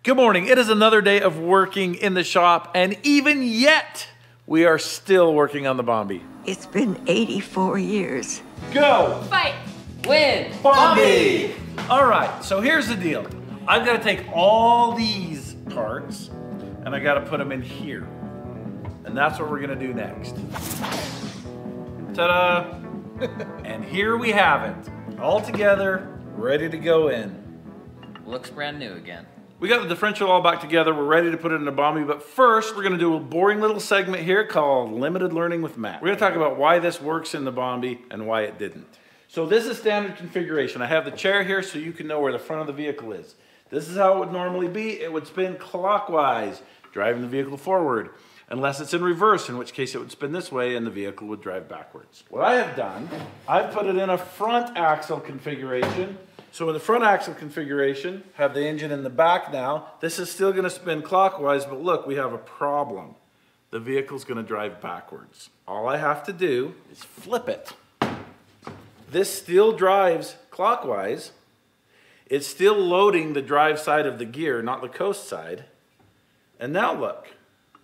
Good morning. It is another day of working in the shop, and even yet, we are still working on the Bombi. It's been 84 years. Go! Fight! Win! Bombi! All right, so here's the deal. I've got to take all these parts, and I got to put them in here. And that's what we're gonna do next. Ta-da! And here we have it. All together, ready to go in. Looks brand new again. We got the differential all back together. We're ready to put it in the Bombi, but first we're gonna do a boring little segment here called Limited Learning with Matt. We're gonna talk about why this works in the Bombi and why it didn't. So this is standard configuration. I have the chair here so you can know where the front of the vehicle is. This is how it would normally be. It would spin clockwise, driving the vehicle forward, unless it's in reverse, in which case it would spin this way and the vehicle would drive backwards. What I have done, I've put it in a front axle configuration. So in the front axle configuration, have the engine in the back now. This is still gonna spin clockwise, but look, we have a problem. The vehicle's gonna drive backwards. All I have to do is flip it. This still drives clockwise. It's still loading the drive side of the gear, not the coast side. And now look,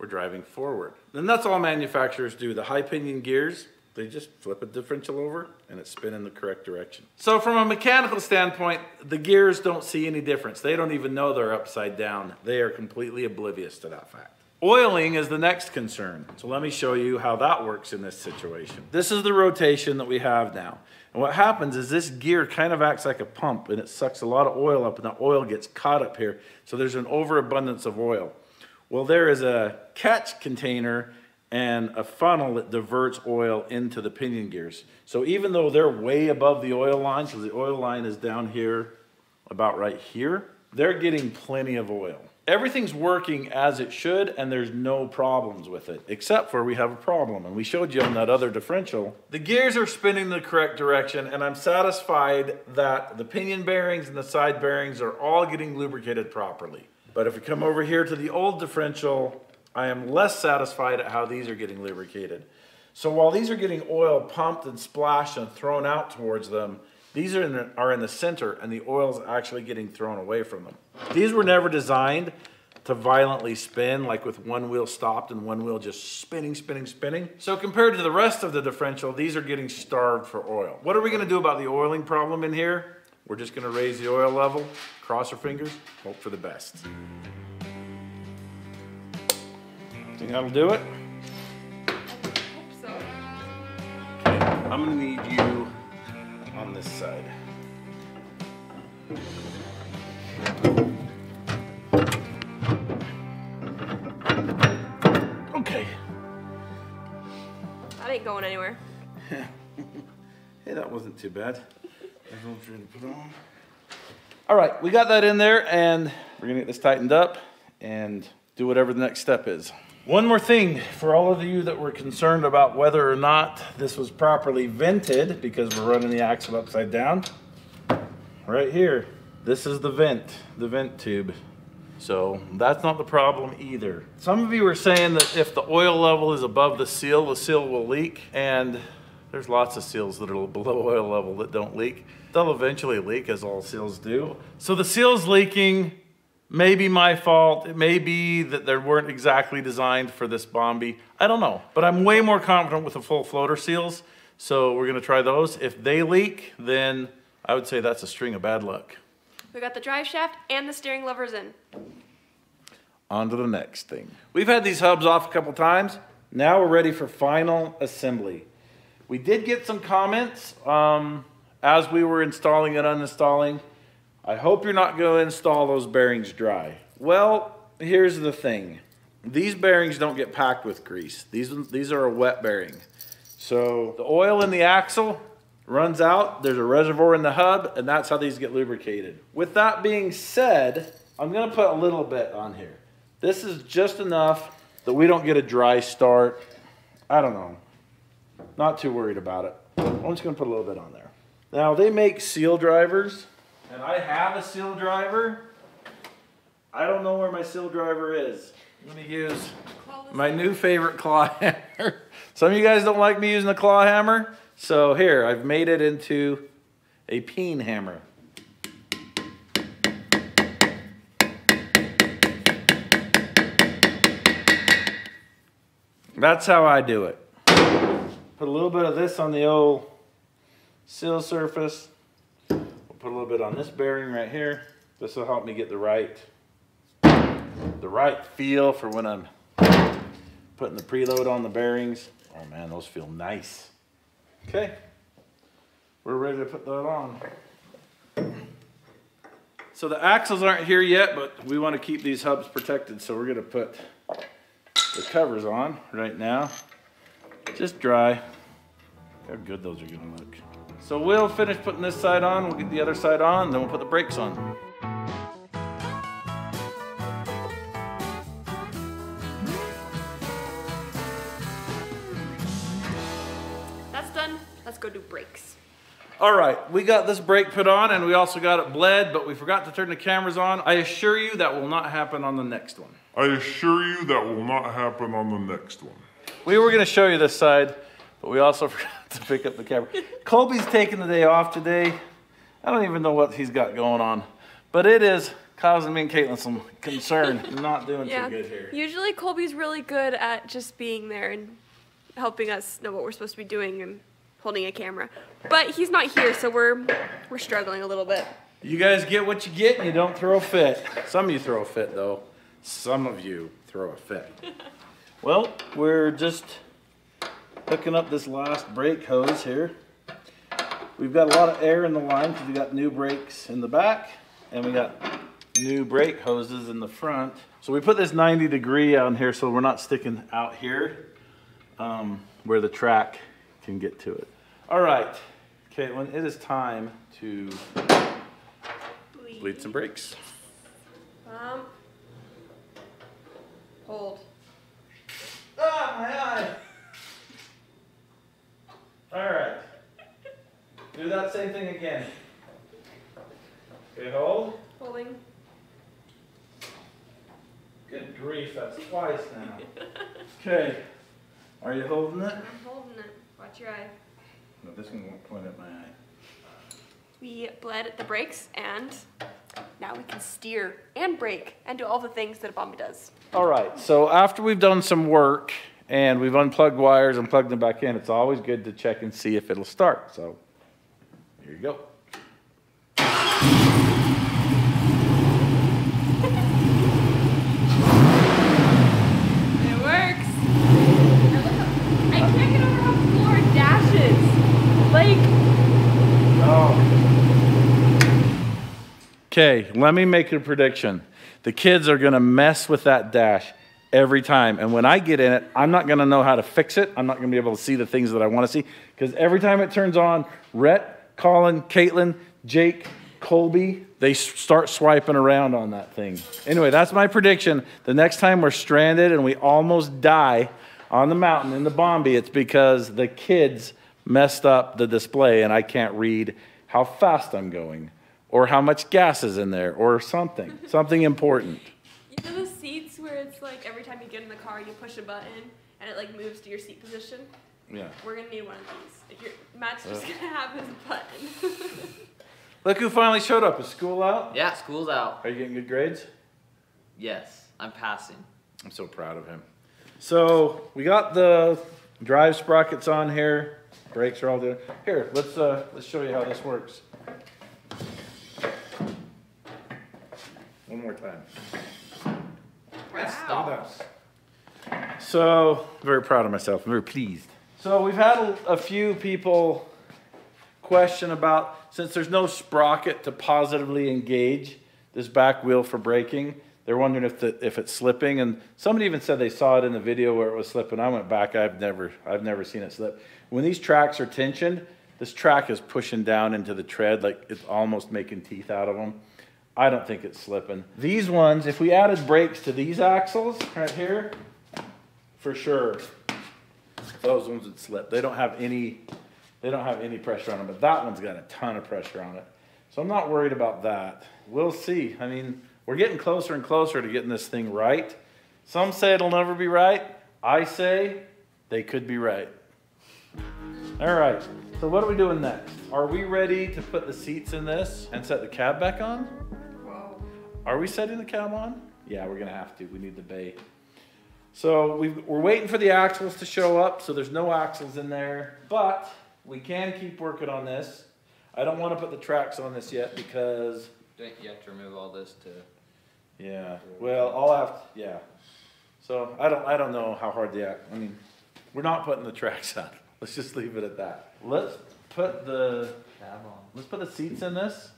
we're driving forward. And that's all manufacturers do. The high pinion gears, they just flip a differential over and it's spinning the correct direction. So from a mechanical standpoint, the gears don't see any difference. They don't even know they're upside down. They are completely oblivious to that fact. Oiling is the next concern. So let me show you how that works in this situation. This is the rotation that we have now. And what happens is this gear kind of acts like a pump and it sucks a lot of oil up and the oil gets caught up here. So there's an overabundance of oil. Well, there is a catch container and a funnel that diverts oil into the pinion gears. So even though they're way above the oil line, so the oil line is down here, about right here, they're getting plenty of oil. Everything's working as it should and there's no problems with it, except for we have a problem. And we showed you on that other differential. The gears are spinning the correct direction and I'm satisfied that the pinion bearings and the side bearings are all getting lubricated properly. But if we come over here to the old differential, I am less satisfied at how these are getting lubricated. So while these are getting oil pumped and splashed and thrown out towards them, these are in the center and the oil's actually getting thrown away from them. These were never designed to violently spin, like with one wheel stopped and one wheel just spinning, spinning, spinning. So compared to the rest of the differential, these are getting starved for oil. What are we gonna do about the oiling problem in here? We're just gonna raise the oil level, cross our fingers, hope for the best. Think that'll do it? I hope so. Okay, I'm gonna need you on this side. Okay. That ain't going anywhere. Hey, that wasn't too bad. All right, we got that in there and we're gonna get this tightened up and do whatever the next step is. One more thing for all of you that were concerned about whether or not this was properly vented because we're running the axle upside down. Right here, this is the vent tube. So that's not the problem either. Some of you were saying that if the oil level is above the seal will leak, and there's lots of seals that are below oil level that don't leak. They'll eventually leak, as all seals do. So the seal's leaking. Maybe my fault. It may be that they weren't exactly designed for this Bombi. I don't know, but I'm way more confident with the full floater seals. So we're gonna try those. If they leak, then I would say that's a string of bad luck. We got the drive shaft and the steering levers in. On to the next thing. We've had these hubs off a couple times. Now we're ready for final assembly. We did get some comments as we were installing and uninstalling. I hope you're not going to install those bearings dry. Well, here's the thing. These bearings don't get packed with grease. These are a wet bearing. So the oil in the axle runs out, there's a reservoir in the hub, and that's how these get lubricated. With that being said, I'm gonna put a little bit on here. This is just enough that we don't get a dry start. I don't know. Not too worried about it. I'm just gonna put a little bit on there. Now they make seal drivers. And I have a seal driver. I don't know where my seal driver is. I'm gonna use my new favorite claw hammer. Some of you guys don't like me using the claw hammer. So here, I've made it into a peen hammer. That's how I do it. Put a little bit of this on the old seal surface. We'll put a little bit on this bearing right here. This will help me get the right feel for when I'm putting the preload on the bearings. Oh man, those feel nice. Okay, we're ready to put that on. So the axles aren't here yet, but we want to keep these hubs protected, so we're gonna put the covers on right now. Just dry. How good those are gonna look. So we'll finish putting this side on, we'll get the other side on, then we'll put the brakes on. That's done. Let's go do brakes. All right, we got this brake put on and we also got it bled, but we forgot to turn the cameras on. I assure you that will not happen on the next one. I assure you that will not happen on the next one. We were gonna show you this side, but we also forgot to pick up the camera. Colby's taking the day off today. I don't even know what he's got going on, but it is causing me and Caitlin some concern. Not doing too good here. Usually Colby's really good at just being there and helping us know what we're supposed to be doing and holding a camera. But he's not here, so we're struggling a little bit. You guys get what you get and you don't throw a fit. Some of you throw a fit though. Some of you throw a fit. Well, we're just hooking up this last brake hose here. We've got a lot of air in the line because we got new brakes in the back and we got new brake hoses in the front. So we put this 90-degree on here so we're not sticking out here where the track can get to it. All right, Caitlin, it is time to bleed some brakes. Hold. Ah, my eye. All right. Do that same thing again. Okay, hold. Holding. Good grief, that's twice now. Okay. Are you holding it? I'm holding it. Watch your eye. No, this one won't point at my eye. We bled the brakes and now we can steer and brake and do all the things that a Bombi does. All right, so after we've done some work and we've unplugged wires and plugged them back in, it's always good to check and see if it'll start. So here you go. It works. I can't get over how the floor dashes. Like, okay, let me make a prediction. The kids are gonna mess with that dash every time. And when I get in it, I'm not gonna know how to fix it. I'm not gonna be able to see the things that I wanna see. Because every time it turns on, Rhett, Colin, Caitlin, Jake, Colby, they start swiping around on that thing. Anyway, that's my prediction. The next time we're stranded and we almost die on the mountain in the Bombi, it's because the kids messed up the display and I can't read how fast I'm going or how much gas is in there or something important. you know the seats where it's like every time you get in the car, you push a button and it like moves to your seat position? Yeah. We're gonna need one of these. Matt's just gonna have his button. Look who finally showed up. Is school out? Yeah, school's out. Are you getting good grades? Yes, I'm passing. I'm so proud of him. So we got the drive sprockets on here. Brakes are all there. Here, let's show you how this works. One more time. Stops. So, very proud of myself. I'm very pleased. So we've had a few people question about, since there's no sprocket to positively engage this back wheel for braking, they're wondering if it's slipping. And somebody even said they saw it in the video where it was slipping. I went back. I've never seen it slip. When these tracks are tensioned, this track is pushing down into the tread like it's almost making teeth out of them. I don't think it's slipping. These ones, if we added brakes to these axles right here, for sure, those ones would slip. They don't have any pressure on them, but that one's got a ton of pressure on it. So I'm not worried about that. We'll see. I mean, we're getting closer and closer to getting this thing right. Some say it'll never be right. I say they could be right. All right, so what are we doing next? Are we ready to put the seats in this and set the cab back on? Whoa. Are we setting the cab on? Yeah, we're gonna have to. We need the bay. So we're waiting for the axles to show up, so there's no axles in there, but we can keep working on this. I don't want to put the tracks on this yet because... Don't you have to remove all this to... Yeah, well, I'll have to, yeah. So I don't know how hard I mean, we're not putting the tracks on. Let's just leave it at that. Let's put the seats in this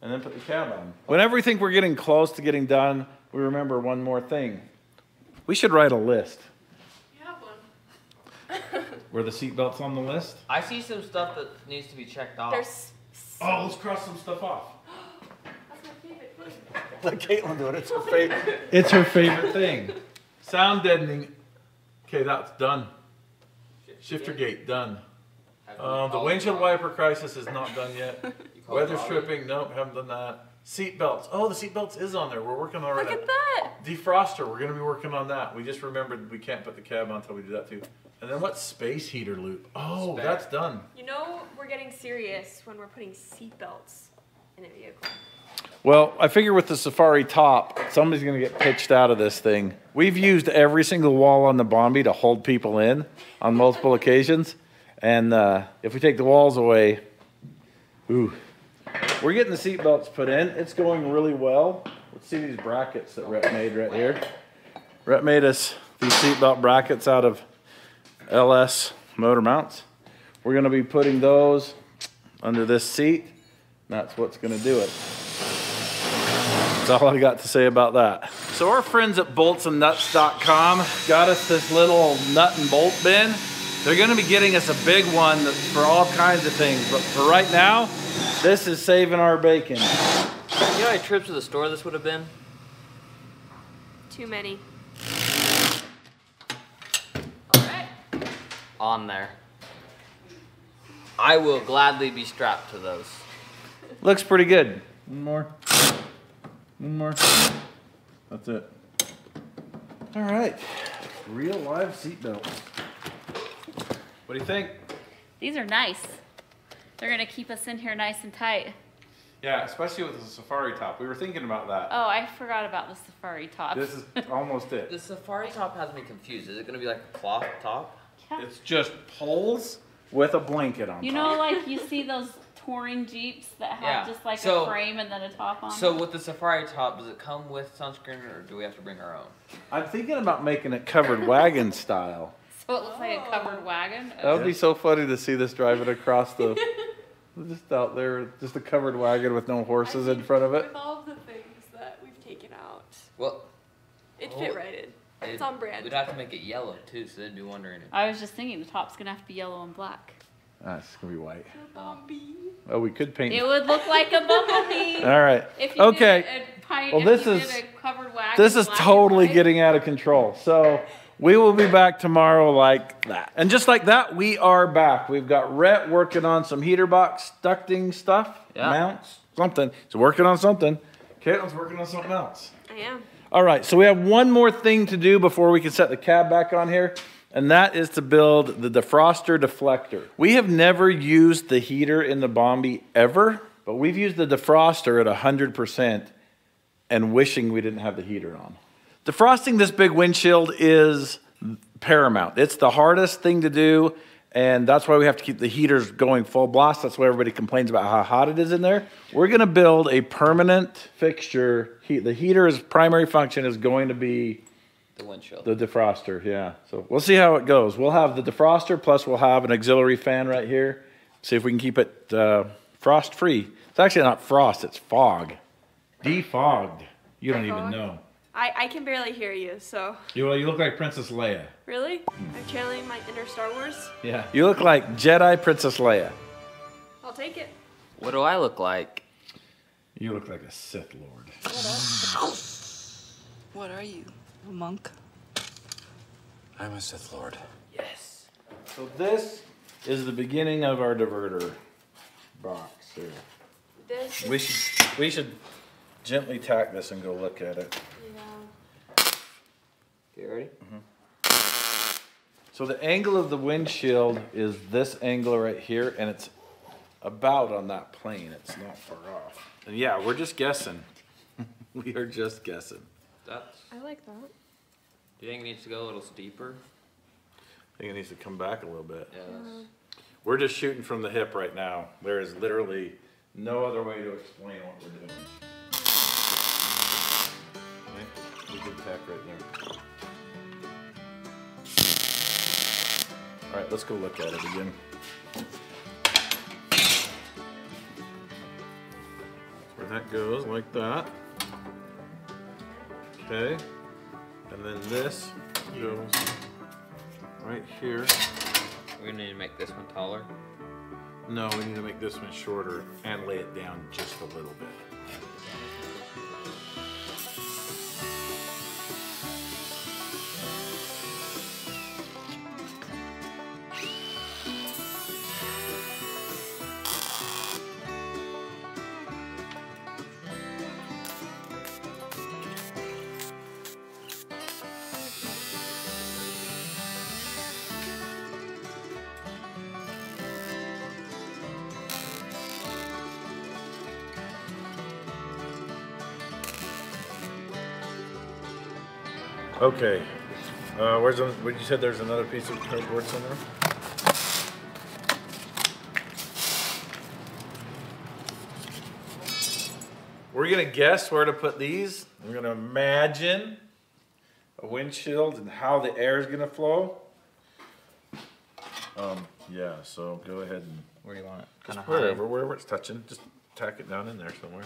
and then put the cab on. Whenever we think we're getting close to getting done, we remember one more thing. We should write a list. You have one. Were the seat belts on the list? I see some stuff that needs to be checked off. There's Oh, let's cross some stuff off. That's my favorite thing. Let Caitlin do it. It's her favorite. It's her favorite thing. Sound deadening. Okay, that's done. Shifter gate done. The windshield wiper crisis is not done yet. Weather stripping, nope, haven't done that. Seat belts. Oh, the seat belts is on there. We're working on Look at that. Defroster. We're going to be working on that. We just remembered we can't put the cab on until we do that too. And then what? Space heater loop. Oh, that's done. You know we're getting serious when we're putting seat belts in a vehicle. Well, I figure with the Safari top, somebody's going to get pitched out of this thing. We've used every single wall on the Bombi to hold people in on multiple occasions. And if we take the walls away, ooh. We're getting the seat belts put in. It's going really well. Let's see these brackets that Rhett made right here. Rhett made us these seat belt brackets out of LS motor mounts. We're going to be putting those under this seat. That's what's going to do it. That's all I got to say about that. So our friends at boltsandnuts.com got us this little nut and bolt bin. They're going to be getting us a big one for all kinds of things, but for right now, this is saving our bacon. You know how many trips to the store this would have been? Too many. Alright. On there. I will gladly be strapped to those. Looks pretty good. One more. One more. That's it. All right. Real live seatbelts. What do you think? These are nice. They're gonna keep us in here nice and tight. Yeah, especially with the Safari top. We were thinking about that. Oh, I forgot about the Safari top. This is almost it. The Safari top has me confused. Is it going to be like a cloth top? Yeah. It's just poles with a blanket on You top. know, like you see those touring Jeeps that have Yeah. just like So- a frame and then a top on So it? with the Safari top, does it come with sunscreen or do we have to bring our own? I'm thinking about making it covered wagon style. So it looks like a covered wagon? That would be so funny to see this driving across the, just out there, just a covered wagon with no horses in front of it. With all of the things that we've taken out, Well, it fit right in. It's on brand. We'd have to make it yellow too, so they'd be wondering. I was just thinking the top's gonna have to be yellow and black. It's gonna be white. Bombi. Oh, we could paint. It would look like a bumblebee. All right. If you Okay. did a pint, Well, if this you is- did a covered wagon. This is black and totally white. getting out of control. So we will be back tomorrow like that. And just like that, we are back. We've got Rhett working on some heater box ducting stuff, mounts, something. He's working on something. Caitlin's working on something else. I am. All right, so we have one more thing to do before we can set the cab back on here, and that is to build the defroster deflector. We have never used the heater in the Bombi ever, but we've used the defroster at 100% and wishing we didn't have the heater on. Defrosting this big windshield is paramount. It's the hardest thing to do, and that's why we have to keep the heaters going full blast. That's why everybody complains about how hot it is in there. We're gonna build a permanent fixture. The heater's primary function is going to be The windshield. the defroster, yeah. So we'll see how it goes. We'll have the defroster, plus we'll have an auxiliary fan right here. See if we can keep it frost-free. It's actually not frost, it's fog. Defogged. You don't even Fog? know. I can barely hear you, so. You look like Princess Leia. Really? I'm channeling my inner Star Wars? Yeah. You look like Jedi Princess Leia. I'll take it. What do I look like? You look like a Sith Lord. What are you? A monk? I'm a Sith Lord. Yes. So this is the beginning of our diverter box here. This We should gently tack this and go look at it. yeah. You ready? So the angle of the windshield is this angle right here, and it's about on that plane. It's not far off. And yeah, we're just guessing. We are just guessing. That's. I like that. Do you think it needs to go a little steeper? I think it needs to come back a little bit. Yeah. We're just shooting from the hip right now. There is literally no other way to explain what we're doing. Okay, we can tap right there. All right, let's go look at it again. Where that goes, like that. Okay, and then this goes right here. We need to make this one taller. No, we need to make this one shorter and lay it down just a little bit. Okay, where's the, what you said there's another piece of cardboard somewhere? We're gonna guess where to put these. I'm gonna imagine a windshield and how the air is gonna flow. Yeah, so go ahead and Where do you want it? just Kinda wherever it's touching, just tack it down in there somewhere.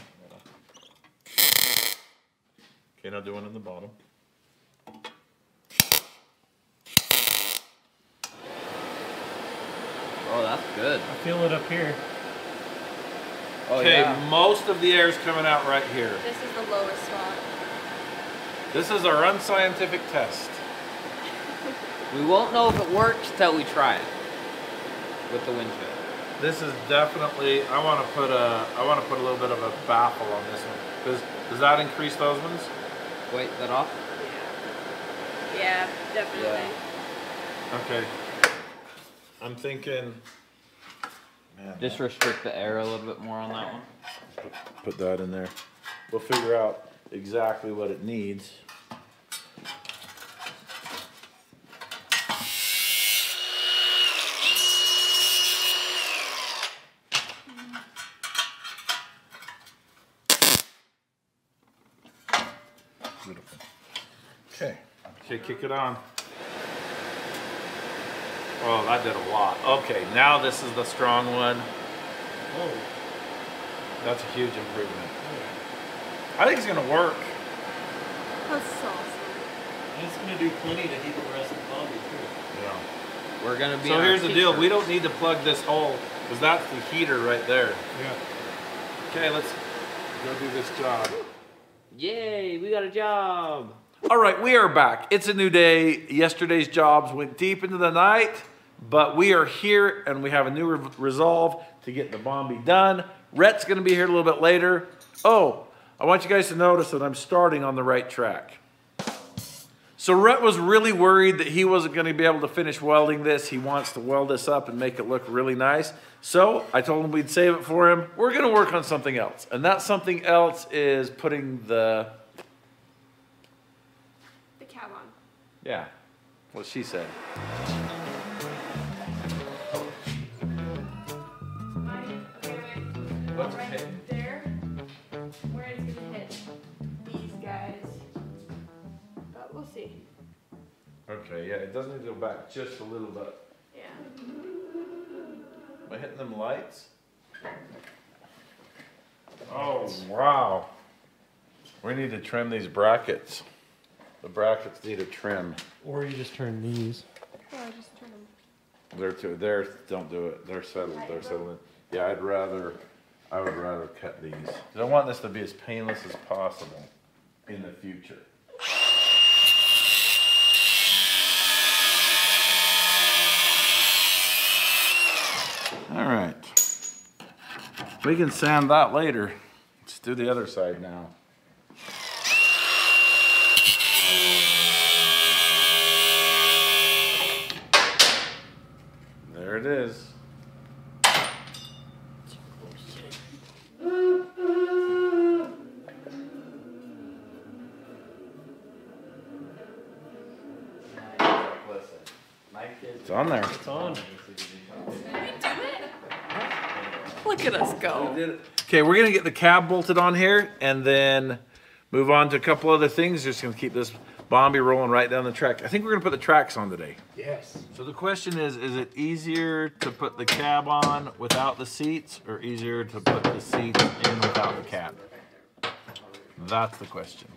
Okay, now do one on the bottom. Oh, that's good. I feel it up here. Oh, Okay, yeah. most of the air is coming out right here. This is the lowest spot. This is our unscientific test. We won't know if it works till we try it with the windshield. This is definitely. I want to put a little bit of a baffle on this one. Does that increase those ones? Wait, that off? Yeah, definitely. Yeah. Okay. I'm thinking. Man, Just restrict the air a little bit more on that one. put that in there. We'll figure out exactly what it needs. Beautiful. Okay. Okay, kick it on. Oh, that did a lot. Okay, now this is the strong one. Oh, That's a huge improvement. I think it's gonna work. That's so awesome. and it's gonna do plenty to heat the rest of the Bombi too. Yeah. We're gonna be. So on here's our the deal. We t-shirts. don't need to plug this hole because that's the heater right there. Yeah. Okay, let's go do this job. Yay! We got a job. All right, we are back. It's a new day. Yesterday's jobs went deep into the night, but we are here and we have a new resolve to get the Bombi done. Rhett's going to be here a little bit later. Oh, I want you guys to notice that I'm starting on the right track. So Rhett was really worried that he wasn't going to be able to finish welding this. He wants to weld this up and make it look really nice. So I told him we'd save it for him. We're going to work on something else. And that something else is putting the Cab on. yeah, what she said. What's it hit? Right there, where it's gonna hit these guys. But we'll see. Okay, yeah, it does need to go back just a little bit. Yeah. Am I hitting them lights? Oh, wow. We need to trim these brackets. The brackets need a trim. Or you just turn these. Oh, I just turned them. Don't do it. They're settled. They're settled. Yeah, I would rather cut these. 'Cause I want this to be as painless as possible in the future. All right. We can sand that later. Let's do the other side now. There it is. It's on there. It's on. Look at us go. Okay, we're gonna get the cab bolted on here and then move on to a couple other things. Just gonna keep this Bombi rolling right down the track. I think we're gonna put the tracks on today. Yes. So the question is it easier to put the cab on without the seats or easier to put the seats in without the cab? That's the question.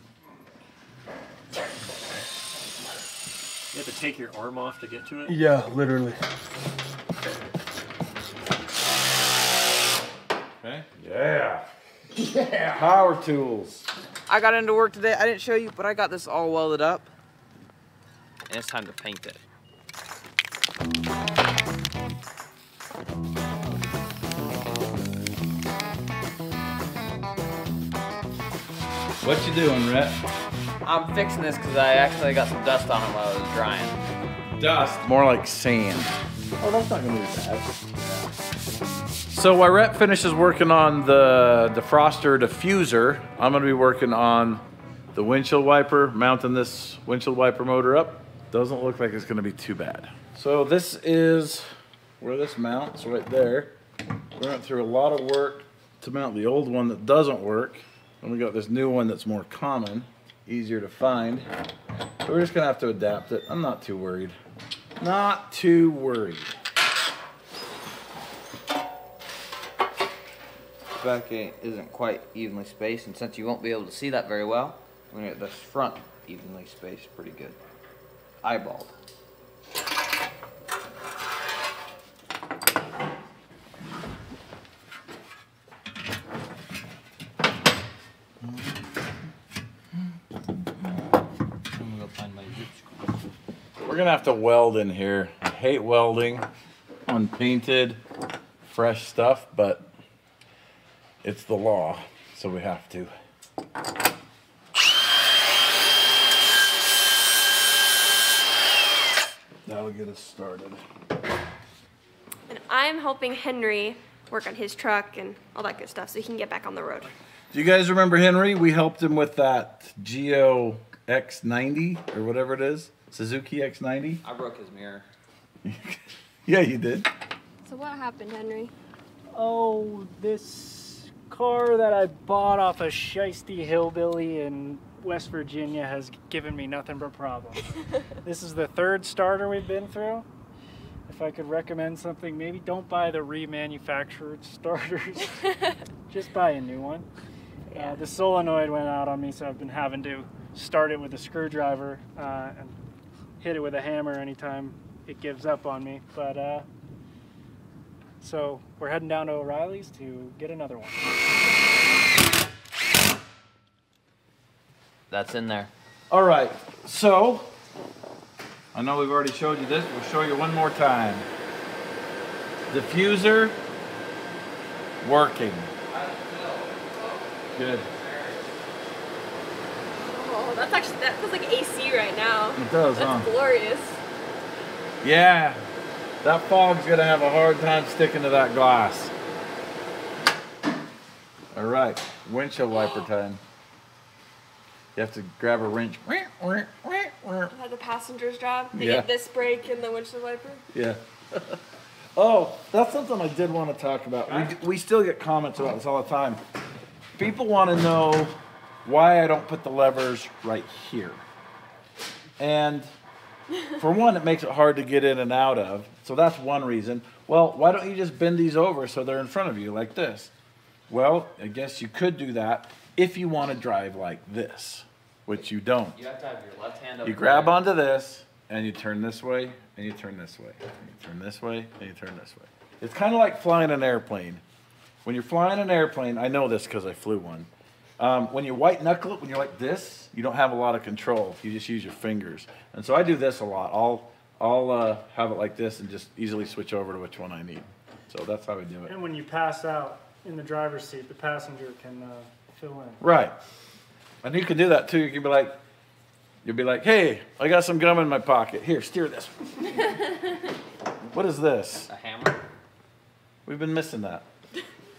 You have to take your arm off to get to it? Yeah, literally. Okay. Yeah. Yeah. Power tools. I got into work today. I didn't show you, but I got this all welded up. And it's time to paint it. What you doing, Rhett? I'm fixing this because I actually got some dust on it while it was drying. Dust. More like sand. Oh, that's not gonna be bad. So while Rhett finishes working on the defroster diffuser, I'm gonna be working on the windshield wiper, mounting this windshield wiper motor up. Doesn't look like it's gonna be too bad. So this is where this mounts, right there. We went through a lot of work to mount the old one that doesn't work. And we got this new one that's more common, easier to find. So we're just gonna have to adapt it. I'm not too worried. Not too worried. Back isn't quite evenly spaced, and since you won't be able to see that very well, I'm gonna get this front evenly spaced pretty good. Eyeballed. We're gonna have to weld in here. I hate welding on painted, fresh stuff, but it's the law, so we have to. That'll get us started. And I'm helping Henry work on his truck and all that good stuff so he can get back on the road. Do you guys remember Henry? We helped him with that Geo X90 or whatever it is. Suzuki X90. I broke his mirror. Yeah, you did. So what happened, Henry? Oh, this car that I bought off a shiesty hillbilly in West Virginia has given me nothing but problems. This is the third starter we've been through. If I could recommend something, maybe don't buy the remanufactured starters. Just buy a new one. Yeah. The solenoid went out on me, so I've been having to start it with a screwdriver and hit it with a hammer anytime it gives up on me. But so we're heading down to O'Reilly's to get another one. That's in there. All right, so I know we've already showed you this. We'll show you one more time. Diffuser working. Good. Oh, that feels like AC right now. It does, That's glorious. Yeah, that fog's gonna have a hard time sticking to that glass. All right, windshield wiper time. You have to grab a wrench. Had the passenger's job. They Yeah. get this brake and the windshield wiper. Yeah. Oh, that's something I did want to talk about. We still get comments about this all the time. People want to know why I don't put the levers right here. And for one, it makes it hard to get in and out of. So that's one reason. Well, why don't you just bend these over so they're in front of you like this? Well, I guess you could do that if you want to drive like this, which you don't. You have to have your left hand up. You grab onto this, and you turn this way, and you turn this way. And you turn this way, and you turn this way. It's kind of like flying an airplane. When you're flying an airplane, I know this because I flew one. When you white knuckle it, when you're like this, you don't have a lot of control. You just use your fingers. And so I do this a lot. I'll have it like this and just easily switch over to which one I need. So that's how I do it. And when you pass out in the driver's seat, the passenger can fill in. Right. And you can do that too. You can be like, you'll be like, hey, I got some gum in my pocket. Here, steer this. What is this? A hammer? We've been missing that.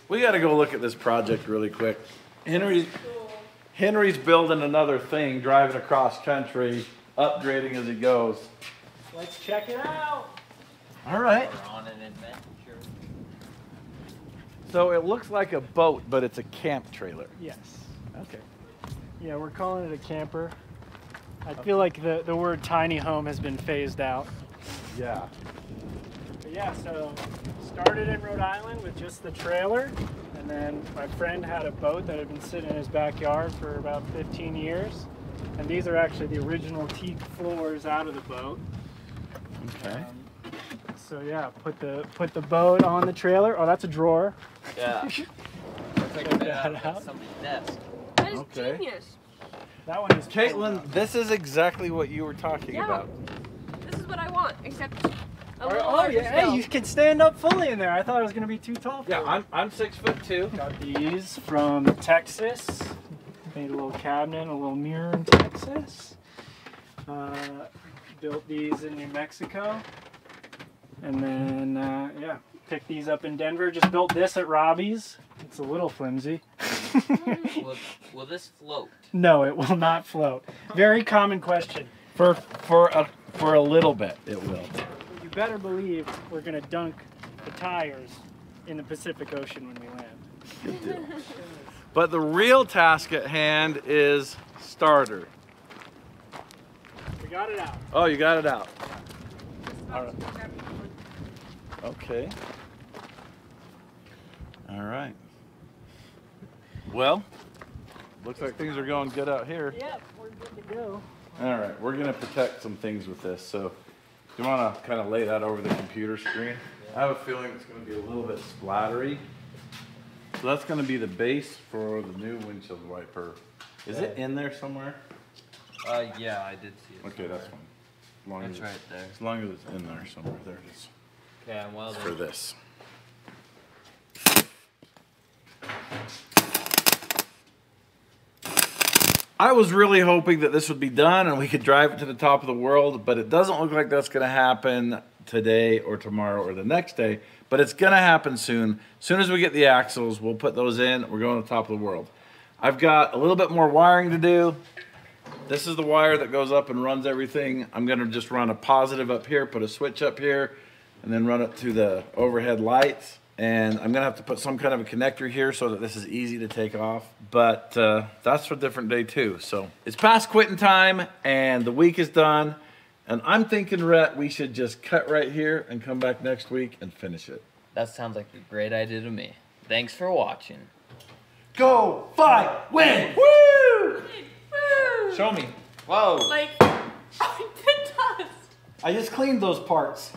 We got to go look at this project really quick. Henry's building another thing, driving across country, upgrading as he goes. Let's check it out. All right. We're on an adventure. So it looks like a boat, but it's a camp trailer. Yes. Okay. Yeah, we're calling it a camper. I feel like the word tiny home has been phased out. Yeah. But yeah, so started in Rhode Island with just the trailer, and then my friend had a boat that had been sitting in his backyard for about 15 years. And these are actually the original teak floors out of the boat. Okay. So yeah, put the boat on the trailer. Oh, that's a drawer. Yeah. Looks like a bit out of somebody's desk. That is Okay. genius. That one is Caitlin, this is exactly what you were talking Yeah. about. This is what I want, except a little Oh larger yeah, hey, scale. you can stand up fully in there. I thought it was gonna be too tall for you. Yeah, I'm 6'2". Got these from Texas. Made a little cabinet, a little mirror in Texas. Built these in New Mexico. And then, yeah, picked these up in Denver. Just built this at Robbie's. It's a little flimsy. Will this float? No, it will not float. Very common question. For a little bit, it will. You better believe we're gonna dunk the tires in the Pacific Ocean when we land. Good deal. But the real task at hand is starter. We got it out. Oh, you got it out. All right. Okay. All right. Well, looks like things are going good out here. Yep, we're good to go. All right, we're gonna protect some things with this. So, do you want to kind of lay that over the computer screen? I have a feeling it's going to be a little bit splattery. So that's going to be the base for the new windshield wiper. Is it in there somewhere? Yeah, I did see it. Okay, that's fine. As long It's as right there. As long as it's in there somewhere. There it is. Okay, I'm well For this. I was really hoping that this would be done and we could drive it to the top of the world, but it doesn't look like that's going to happen today or tomorrow or the next day, but it's going to happen soon. As soon as we get the axles, we'll put those in. We're going to the top of the world. I've got a little bit more wiring to do. This is the wire that goes up and runs everything. I'm going to just run a positive up here, put a switch up here, and then run it to the overhead lights. And I'm gonna have to put some kind of a connector here so that this is easy to take off. But that's for a different day too. So it's past quitting time and the week is done. And I'm thinking, Rhett, we should just cut right here and come back next week and finish it. That sounds like a great idea to me. Thanks for watching. Go, fight, win, woo! Woo! Show me. Whoa. Like, the dust. I just cleaned those parts.